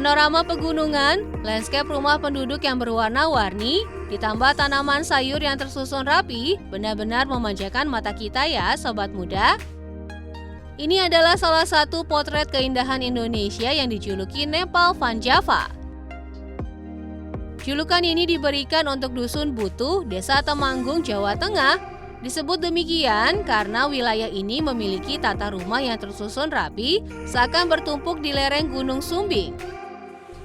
Panorama pegunungan, landscape rumah penduduk yang berwarna-warni, ditambah tanaman sayur yang tersusun rapi, benar-benar memanjakan mata kita ya sobat muda. Ini adalah salah satu potret keindahan Indonesia yang dijuluki Nepal Van Java. Julukan ini diberikan untuk Dusun Butuh, Desa Temanggung, Jawa Tengah. Disebut demikian karena wilayah ini memiliki tata rumah yang tersusun rapi, seakan bertumpuk di lereng Gunung Sumbing.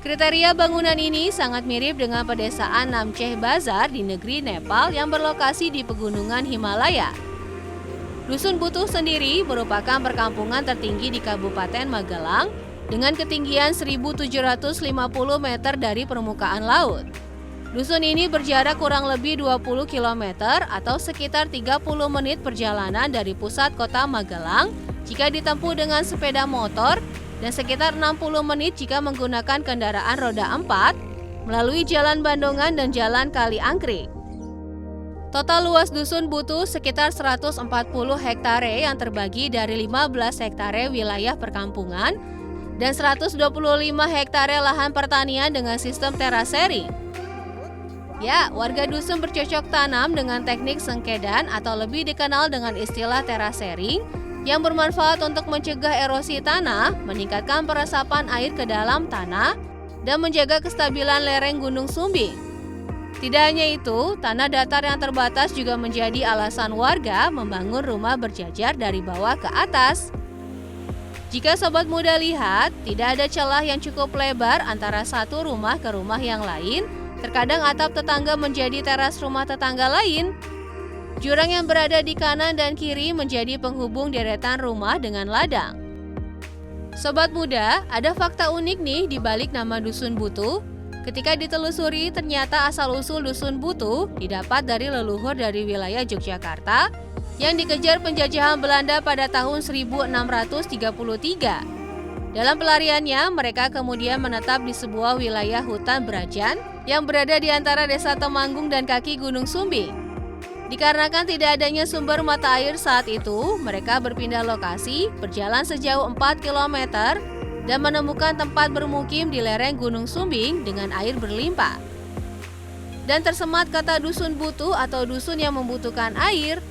Kriteria bangunan ini sangat mirip dengan pedesaan Namche Bazar di negeri Nepal yang berlokasi di pegunungan Himalaya. Dusun Butuh sendiri merupakan perkampungan tertinggi di Kabupaten Magelang dengan ketinggian 1.750 meter dari permukaan laut. Dusun ini berjarak kurang lebih 20 km atau sekitar 30 menit perjalanan dari pusat kota Magelang jika ditempuh dengan sepeda motor dan sekitar 60 menit jika menggunakan kendaraan roda 4 melalui Jalan Bandongan dan Jalan Kali Angkrik. Total luas Dusun Butuh sekitar 140 hektare yang terbagi dari 15 hektare wilayah perkampungan dan 125 hektare lahan pertanian dengan sistem terasering. Ya, warga dusun bercocok tanam dengan teknik sengkedan atau lebih dikenal dengan istilah terasering yang bermanfaat untuk mencegah erosi tanah, meningkatkan peresapan air ke dalam tanah, dan menjaga kestabilan lereng Gunung Sumbing. Tidak hanya itu, tanah datar yang terbatas juga menjadi alasan warga membangun rumah berjajar dari bawah ke atas. Jika sobat muda lihat, tidak ada celah yang cukup lebar antara satu rumah ke rumah yang lain. Terkadang atap tetangga menjadi teras rumah tetangga lain. Jurang yang berada di kanan dan kiri menjadi penghubung deretan rumah dengan ladang. Sobat muda, ada fakta unik nih di balik nama Dusun Butuh. Ketika ditelusuri, ternyata asal-usul Dusun Butuh didapat dari leluhur dari wilayah Yogyakarta yang dikejar penjajahan Belanda pada tahun 1633. Dalam pelariannya, mereka kemudian menetap di sebuah wilayah hutan berajan yang berada di antara Desa Temanggung dan kaki Gunung Sumbing. Dikarenakan tidak adanya sumber mata air saat itu, mereka berpindah lokasi, berjalan sejauh 4 km, dan menemukan tempat bermukim di lereng Gunung Sumbing dengan air berlimpah. Dan tersemat kata Dusun Butuh atau dusun yang membutuhkan air.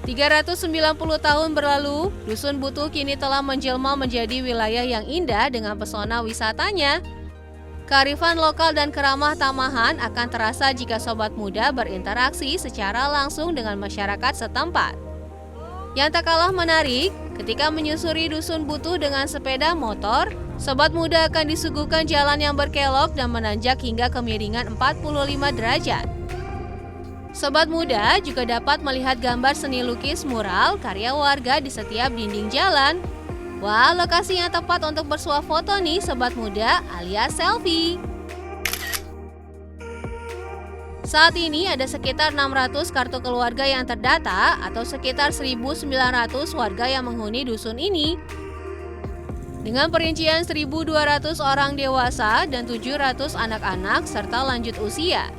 390 tahun berlalu, Dusun Butuh kini telah menjelma menjadi wilayah yang indah dengan pesona wisatanya. Kearifan lokal dan keramah tamahan akan terasa jika sobat muda berinteraksi secara langsung dengan masyarakat setempat. Yang tak kalah menarik, ketika menyusuri Dusun Butuh dengan sepeda motor, sobat muda akan disuguhkan jalan yang berkelok dan menanjak hingga kemiringan 45 derajat. Sobat muda juga dapat melihat gambar seni lukis mural karya warga di setiap dinding jalan. Wah, lokasi yang tepat untuk bersuah foto nih sobat muda alias selfie. Saat ini ada sekitar 600 kartu keluarga yang terdata atau sekitar 1.900 warga yang menghuni dusun ini. Dengan perincian 1.200 orang dewasa dan 700 anak-anak serta lanjut usia.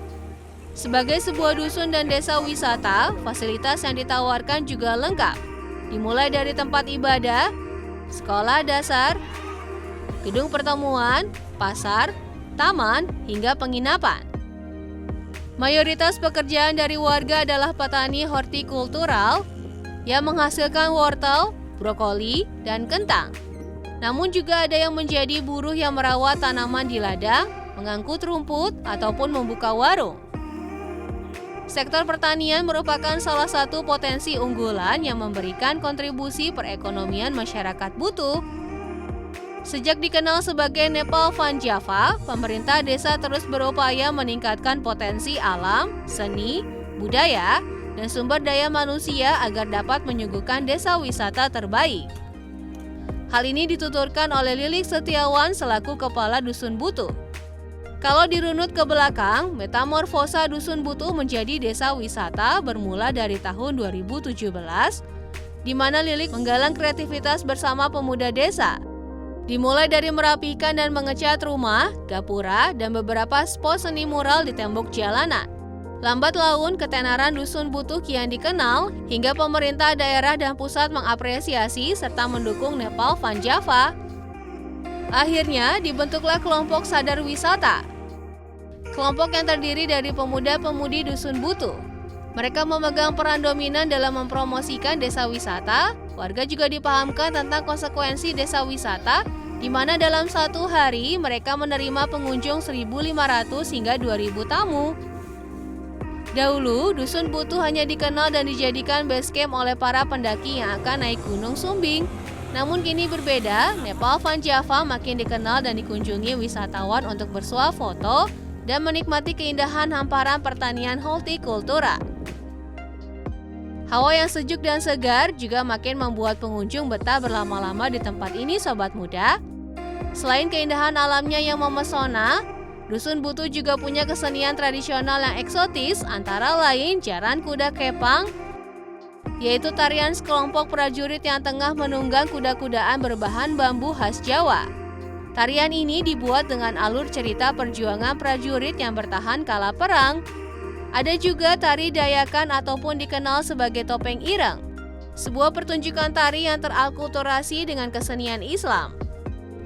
Sebagai sebuah dusun dan desa wisata, fasilitas yang ditawarkan juga lengkap. Dimulai dari tempat ibadah, sekolah dasar, gedung pertemuan, pasar, taman, hingga penginapan. Mayoritas pekerjaan dari warga adalah petani hortikultural yang menghasilkan wortel, brokoli, dan kentang. Namun juga ada yang menjadi buruh yang merawat tanaman di ladang, mengangkut rumput, ataupun membuka warung. Sektor pertanian merupakan salah satu potensi unggulan yang memberikan kontribusi perekonomian masyarakat Butuh. Sejak dikenal sebagai Nepal Van Java, pemerintah desa terus berupaya meningkatkan potensi alam, seni, budaya, dan sumber daya manusia agar dapat menyuguhkan desa wisata terbaik. Hal ini dituturkan oleh Lilik Setiawan selaku Kepala Dusun Butuh. Kalau dirunut ke belakang, metamorfosa Dusun Butuh menjadi desa wisata bermula dari tahun 2017, di mana Lilik menggalang kreativitas bersama pemuda desa. Dimulai dari merapikan dan mengecat rumah, gapura, dan beberapa spot seni mural di tembok jalanan. Lambat laun, ketenaran Dusun Butuh kian dikenal, hingga pemerintah daerah dan pusat mengapresiasi serta mendukung Nepal Van Java. Akhirnya dibentuklah kelompok sadar wisata. Kelompok yang terdiri dari pemuda-pemudi Dusun Butuh. Mereka memegang peran dominan dalam mempromosikan desa wisata. Warga juga dipahamkan tentang konsekuensi desa wisata, di mana dalam satu hari mereka menerima pengunjung 1.500 hingga 2.000 tamu. Dahulu, Dusun Butuh hanya dikenal dan dijadikan base camp oleh para pendaki yang akan naik Gunung Sumbing. Namun kini berbeda, Nepal Van Java makin dikenal dan dikunjungi wisatawan untuk bersuah foto dan menikmati keindahan hamparan pertanian hortikultura. Hawa yang sejuk dan segar juga makin membuat pengunjung betah berlama-lama di tempat ini, sobat muda. Selain keindahan alamnya yang memesona, Dusun Butuh juga punya kesenian tradisional yang eksotis, antara lain jaran kuda kepang, yaitu tarian sekelompok prajurit yang tengah menunggang kuda-kudaan berbahan bambu khas Jawa. Tarian ini dibuat dengan alur cerita perjuangan prajurit yang bertahan kala perang. Ada juga tari Dayakan ataupun dikenal sebagai topeng ireng, sebuah pertunjukan tari yang terakulturasi dengan kesenian Islam.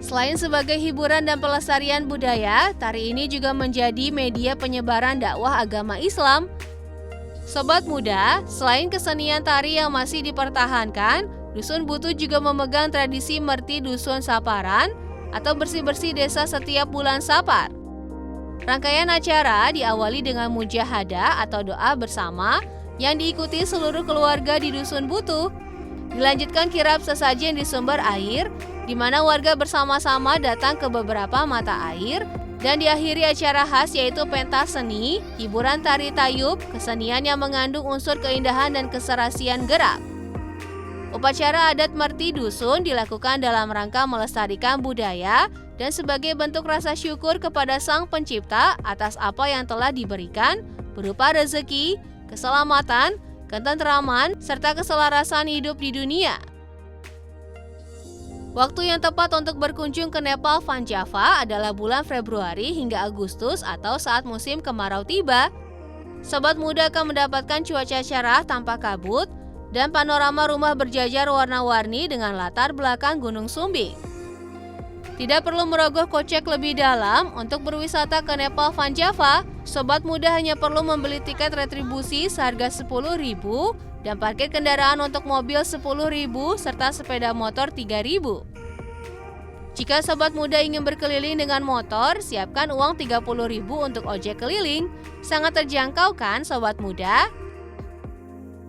Selain sebagai hiburan dan pelestarian budaya, tari ini juga menjadi media penyebaran dakwah agama Islam. Sobat muda, selain kesenian tari yang masih dipertahankan, Dusun Butuh juga memegang tradisi Merti Dusun Saparan atau bersih-bersih desa setiap bulan Sapar. Rangkaian acara diawali dengan mujahadah atau doa bersama yang diikuti seluruh keluarga di Dusun Butuh. Dilanjutkan kirap sesajen di sumber air, di mana warga bersama-sama datang ke beberapa mata air, dan diakhiri acara khas yaitu pentas seni, hiburan tari tayub, kesenian yang mengandung unsur keindahan dan keserasian gerak. Upacara adat Merti Dusun dilakukan dalam rangka melestarikan budaya dan sebagai bentuk rasa syukur kepada Sang Pencipta atas apa yang telah diberikan berupa rezeki, keselamatan, ketentraman, serta keselarasan hidup di dunia. Waktu yang tepat untuk berkunjung ke Nepal Van Java adalah bulan Februari hingga Agustus atau saat musim kemarau tiba. Sobat muda akan mendapatkan cuaca cerah tanpa kabut dan panorama rumah berjajar warna-warni dengan latar belakang Gunung Sumbing. Tidak perlu merogoh kocek lebih dalam untuk berwisata ke Nepal Van Java. Sobat muda hanya perlu membeli tiket retribusi seharga 10.000 dan parkir kendaraan untuk mobil 10.000 serta sepeda motor 3.000. Jika sobat muda ingin berkeliling dengan motor, siapkan uang 30.000 untuk ojek keliling. Sangat terjangkau kan sobat muda?